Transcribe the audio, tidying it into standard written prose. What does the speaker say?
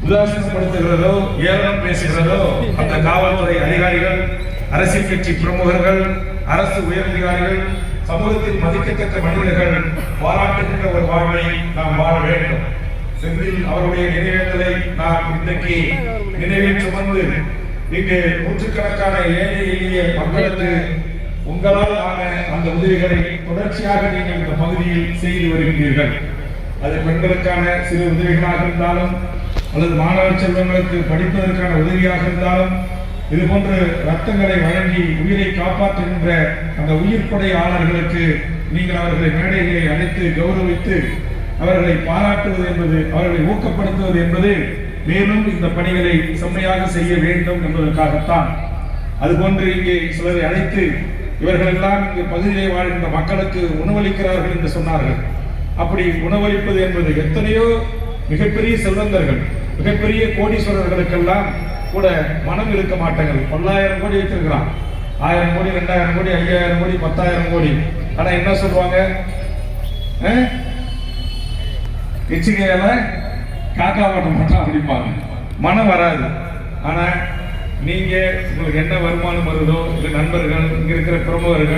உதாசீனப்படுத்துகிறதோ ஏளனம் பேசுகிறதோ அந்த காவல்துறை அதிகாரிகள், அரசியல் கட்சி பிரமுகர்கள், அரசு உயர் அதிகாரிகள், சமூகத்தில் மதிக்கத்தக்க மனிதர்கள் பாராட்டுகின்ற ஒரு வாழ்வை நாம் வாழ வேண்டும். செந்தில் அவருடைய நினைவேந்தலை நாம் இன்றைக்கு நினைவில் சுமந்து இங்கு நூற்றுக்கணக்கான ஏழை எளிய மக்களுக்கு உங்களால் ஆன அந்த உதவிகளை தொடர்ச்சியாக நீங்கள் இந்த பகுதியில் செய்து வருகின்றீர்கள். அது பெண்களுக்கான சிறு உதவிகளாக இருந்தாலும் அல்லது மாணவ செல்வங்களுக்கு படிப்பதற்கான உதவியாக இருந்தாலும் இது போன்ற ரத்தங்களை வழங்கி உயிரை காப்பாற்றுகின்ற அந்த உயிர்ப்படையாளர்களுக்கு நீங்கள் அவர்களை மேடைகளை அழைத்து கௌரவித்து அவர்களை பாராட்டுவது என்பது, அவர்களை ஊக்கப்படுத்துவது என்பது மேலும் இந்த பணிகளை செம்மையாக செய்ய வேண்டும் என்பதற்காகத்தான். அதுபோன்று இங்கே சிலரை அழைத்து இவர்கள் எல்லாம் இங்கு பகுதியிலே வாழ்கின்ற மக்களுக்கு உணவளிக்கிறார்கள் என்று சொன்னார்கள். அப்படி உணவளிப்பது என்பது எத்தனையோ மிகப்பெரிய செல்வந்தர்கள், மிகப்பெரிய கோடீஸ்வரர்களுக்கெல்லாம் கூட மனம் இருக்க மாட்டார்கள். 10,000 கோடி வைத்திருக்கிறான், 1000 கோடி, 2000 கோடி, 5000 கோடி, 10,000 கோடி. ஆனா என்ன சொல்லுவாங்க? எச்சிகையால காக்கா ஓட்ட மாட்டான் அப்படிம்பாங்க. மனம் வராது. ஆனா நீங்க உங்களுக்கு என்ன வருமானம் வருதோ, நண்பர்கள், இங்க இருக்கிற பிரமுகர்கள்